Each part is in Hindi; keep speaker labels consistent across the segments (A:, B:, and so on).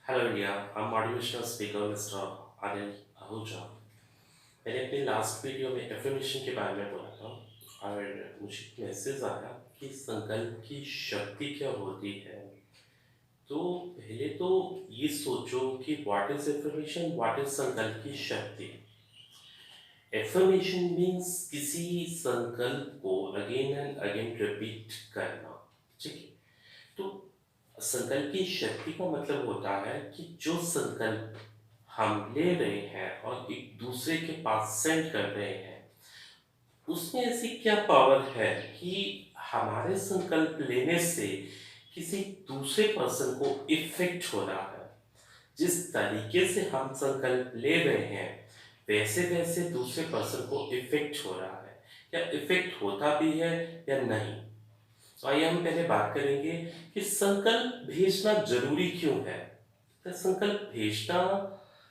A: Hello India, I'm motivational speaker Mr. Anil Ahuja. मैंने अपने लास्ट वीडियो में एफर्मेशन के बारे में बोला था और मुझे मैसेज आया कि संकल्प की शक्ति क्या होती है। तो पहले तो ये सोचो कि what is affirmation, what is संकल्प की शक्ति। एफर्मेशन मीन्स किसी संकल्प को अगेन एंड अगेन रिपीट करना। ठीक है, तो संकल्प की शक्ति का मतलब होता है कि जो संकल्प हम ले रहे हैं और एक दूसरे के पास सेंड कर रहे हैं, उसमें ऐसी क्या पावर है कि हमारे संकल्प लेने से किसी दूसरे पर्सन को इफेक्ट हो रहा है। जिस तरीके से हम संकल्प ले रहे हैं वैसे वैसे दूसरे पर्सन को इफेक्ट हो रहा है या इफेक्ट होता भी है या नहीं। तो आइए हम पहले बात करेंगे कि संकल्प भेजना जरूरी क्यों है। तो संकल्प भेजना,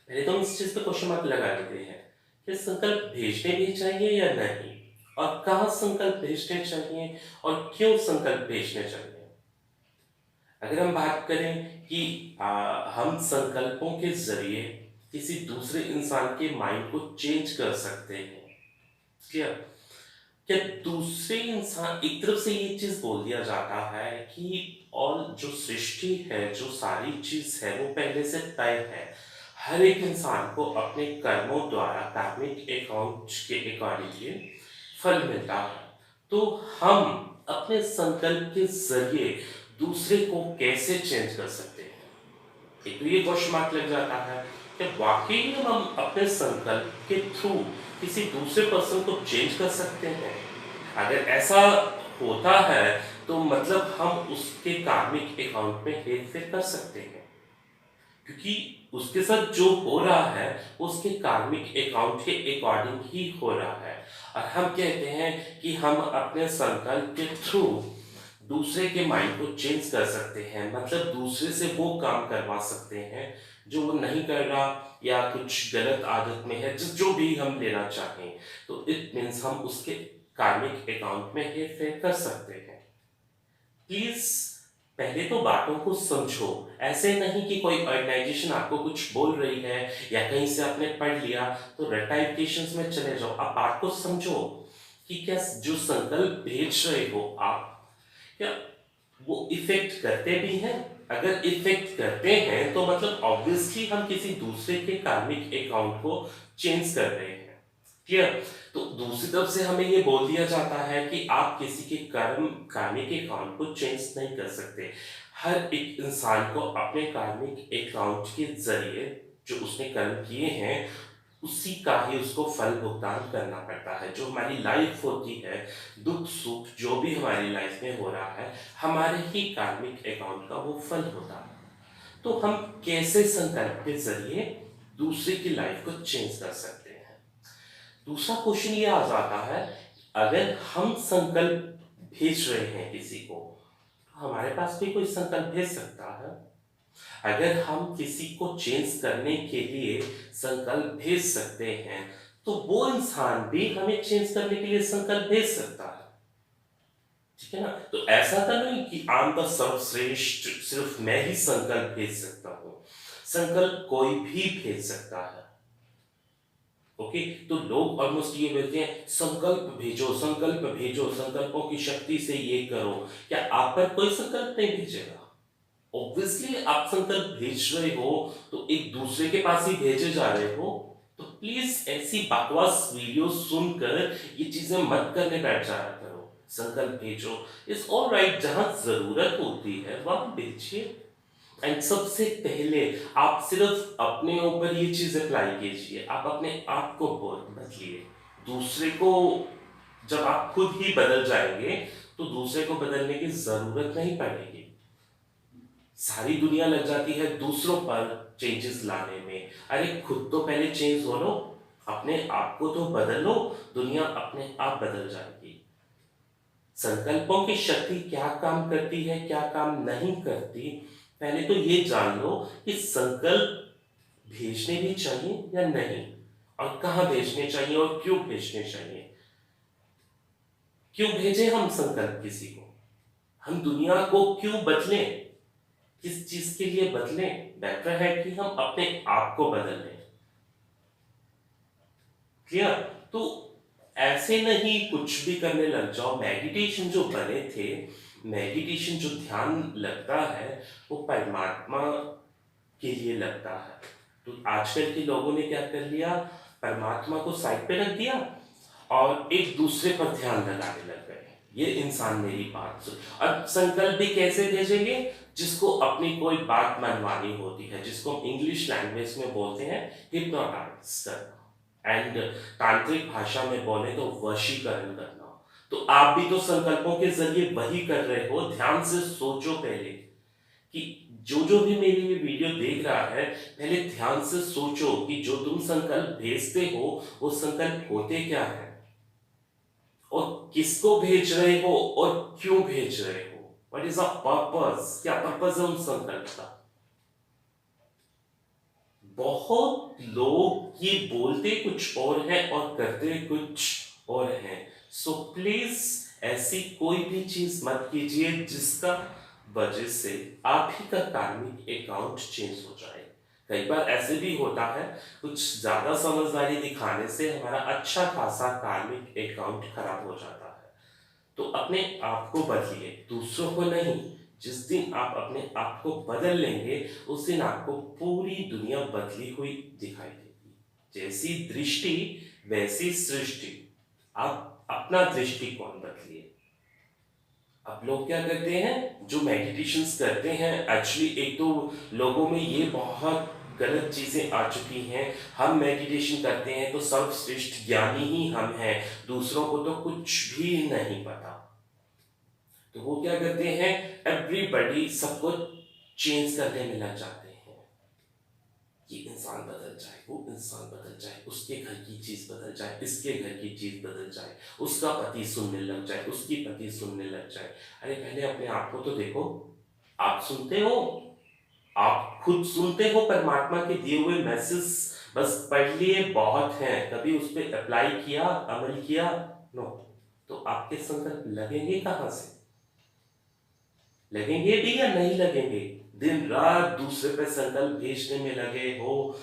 A: पहले तो हम इस चीज पे क्वेश्चन मार्क लगा लेते हैं कि संकल्प भेजने भी चाहिए या नहीं, और कहाँ संकल्प भेजने चाहिए और क्यों संकल्प भेजने चाहिए। अगर हम बात करें कि हम संकल्पों के जरिए किसी दूसरे इंसान के माइंड को चेंज कर सकते हैं क्या, क्या दूसरे इंसान, एक तरफ से ये चीज बोल दिया जाता है कि और जो सृष्टि है, जो सारी चीज है वो पहले से तय है। हर एक इंसान को अपने कर्मों द्वारा कार्मिक अकाउंट के अकॉर्डिंगली फल मिलता है। तो हम अपने संकल्प के जरिए दूसरे को कैसे चेंज कर सकते हैं। एक तो ये क्वेश्चन मार्क लग जाता है कि वाकई में हम अपने संकल्प के थ्रू किसी दूसरे पर्सन को चेंज कर सकते हैं। अगर ऐसा होता है तो मतलब हम उसके कार्मिक अकाउंट में हेरफेर कर सकते हैं, क्योंकि उसके साथ जो हो रहा है वो उसके कार्मिक अकाउंट के अकॉर्डिंग ही हो रहा है। और हम कहते हैं कि हम अपने संकल्प के थ्रू दूसरे के माइंड को चेंज कर सकते हैं, मतलब दूसरे से वो काम करवा सकते हैं जो वो नहीं कर रहा या कुछ गलत आदत में है, जो भी हम लेना चाहें। तो इट मीन्स हम उसके कार्मिक अकाउंट में हेरफेर कर सकते हैं। प्लीज पहले तो बातों को समझो। ऐसे नहीं कि कोई ऑर्गेनाइजेशन आपको कुछ बोल रही है या कहीं से आपने पढ़ लिया तो रेटाइफिकेशंस में चले जाओ। आप बात को समझो कि क्या जो संकल्प भेज रहे हो आप, क्या वो इफेक्ट करते भी हैं। अगर इफेक्ट करते हैं तो मतलब ऑब्वियसली हम किसी दूसरे के कार्मिक अकाउंट को चेंज कर रहे हैं। क्लियर। तो दूसरी तरफ से हमें ये बोल दिया जाता है कि आप किसी के कर्म कार्मिक अकाउंट को चेंज नहीं कर सकते। हर एक इंसान को अपने कार्मिक अकाउंट के जरिए जो उसने कर्म किए हैं उसी का ही उसको फल भुगतान करना पड़ता है। जो हमारी लाइफ होती है, दुख सुख जो भी हमारी लाइफ में हो रहा है, हमारे ही कार्मिक अकाउंट का वो फल होता है। तो हम कैसे संकल्प के जरिए दूसरे की लाइफ को चेंज कर सकते हैं। दूसरा क्वेश्चन ये आ जाता है, अगर हम संकल्प भेज रहे हैं किसी को तो हमारे पास भी कोई संकल्प भेज सकता है। अगर हम किसी को चेंज करने के लिए संकल्प भेज सकते हैं तो वो इंसान भी हमें चेंज करने के लिए संकल्प भेज सकता है। ठीक है ना। तो ऐसा तो नहीं कि आम का सर्वश्रेष्ठ सिर्फ मैं ही संकल्प भेज सकता हूं, संकल्प कोई भी भेज सकता है। ओके, तो लोग ऑलमोस्ट ये बोलते हैं संकल्प भेजो, संकल्प भेजो, संकल्पों की शक्ति से ये करो। क्या आप पर कोई संकल्प नहीं भेजेगा? ऑब्वियसली आप संकल्प भेज रहे हो तो एक दूसरे के पास ही भेजे जा रहे हो। तो प्लीज ऐसी बकवास वीडियो सुनकर ये चीजें मत करने बैठ जाया करो। संकल्प भेजो इज ऑल राइट, जहां जरूरत होती है वहां भेजिए। एंड सबसे पहले आप सिर्फ अपने ऊपर ये चीज अप्लाई कीजिए, आप अपने आप को बदलिए। दूसरे को जब आप खुद ही बदल जाएंगे तो दूसरे को बदलने की जरूरत नहीं पड़ेगी। सारी दुनिया लग जाती है दूसरों पर चेंजेस लाने में, अरे खुद तो पहले चेंज हो लो, अपने आप को तो बदल लो, दुनिया अपने आप बदल जाएगी। संकल्पों की शक्ति क्या काम करती है, क्या काम नहीं करती, पहले तो ये जान लो कि संकल्प भेजने भी चाहिए या नहीं, और कहाँ भेजने चाहिए और क्यों भेजने चाहिए। क्यों भेजे हम संकल्प किसी को, हम दुनिया को क्यों बदलें। किस चीज के लिए बदलें? बेटर है कि हम अपने आप को बदल लें। क्लियर? तो ऐसे नहीं कुछ भी करने लग जाओ। मेडिटेशन जो बने थे, मेडिटेशन जो ध्यान लगता है, वो परमात्मा के लिए लगता है। तो आजकल के लोगों ने क्या कर लिया, परमात्मा को साइड पे रख दिया और एक दूसरे पर ध्यान लगाने लग गए। ये इंसान मेरी बात सुन। अब संकल्प भी कैसे भेजेंगे? जिसको अपनी कोई बात मनवानी होती है, जिसको हम इंग्लिश लैंग्वेज में बोलते हैं हिप्नोटाइज करना, एंड तांत्रिक भाषा में बोले तो वशीकरण करना। तो आप भी तो संकल्पों के जरिए वही कर रहे हो। ध्यान से सोचो पहले कि जो जो भी मेरी ये वीडियो देख रहा है, पहले ध्यान से सोचो कि जो तुम संकल्प भेजते हो वो संकल्प होते क्या है, और किसको भेज रहे हो और क्यों भेज रहे हो। What is a purpose? क्या पर्पस है उन संकल्प का? बहुत लोग ये बोलते कुछ और है और करते कुछ और है। सो प्लीज ऐसी कोई भी चीज मत कीजिए जिसका वजह से आप ही का कार्मिक अकाउंट चेंज हो जाए। कई बार ऐसे भी होता है, कुछ ज्यादा समझदारी दिखाने से हमारा अच्छा खासा कार्मिक अकाउंट खराब हो जाता है। तो अपने आप को बदलिए, दूसरों को नहीं। जिस दिन आप अपने आप को बदल लेंगे, उस दिन आपको पूरी दुनिया बदली हुई दिखाई देगी। जैसी दृष्टि वैसी सृष्टि। आप अपना दृष्टिकोण बदलिए। अब लोग क्या करते हैं, जो मेडिटेशंस करते हैं, एक्चुअली एक तो लोगों में ये बहुत गलत चीजें आ चुकी हैं। हम मेडिटेशन करते हैं तो सर्वश्रेष्ठ ज्ञानी ही हम हैं, दूसरों को तो कुछ भी नहीं पता। तो वो क्या करते हैं, एवरीबॉडी सबको चेंज करने में लग जाते हैं। ये इंसान बदल जाए, वो इंसान बदल जाए, उसके घर की चीज बदल जाए, इसके घर की चीज बदल जाए, उसका पति सुनने लग जाए, उसकी पति सुनने लग जाए। अरे पहले अपने आप को तो देखो। आप सुनते हो? आप खुद सुनते हो परमात्मा के दिए हुए मैसेज? बस पढ़ लिए बहुत है, कभी उस पर अप्लाई किया, अमल किया? नो। तो आपके संकल्प लगेंगे कहां से? लगेंगे भी या नहीं लगेंगे? दिन रात दूसरे पे संकल्प भेजने में लगे हो,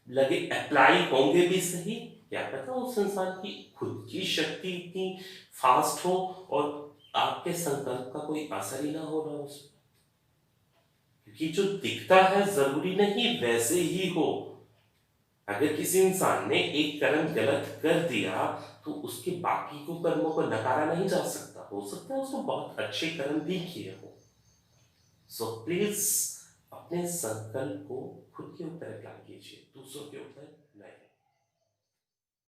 A: लगे अप्लाई होंगे भी सही। क्या पता उस इंसान की खुद की शक्ति इतनी फास्ट हो और आपके संकल्प का कोई असर ही ना हो रहा उस पर। क्योंकि जो दिखता है जरूरी नहीं वैसे ही हो। अगर किसी इंसान ने एक कर्म गलत कर दिया, तो उसके बाकी को कर्मों को नकारा नहीं जा सकता। हो सकता है उसको बहुत अच्छे कर्म भी किए हो। सो प्लीज अपने संकल्प को खुद के ऊपर अप्लाई कीजिए, दूसरों के ऊपर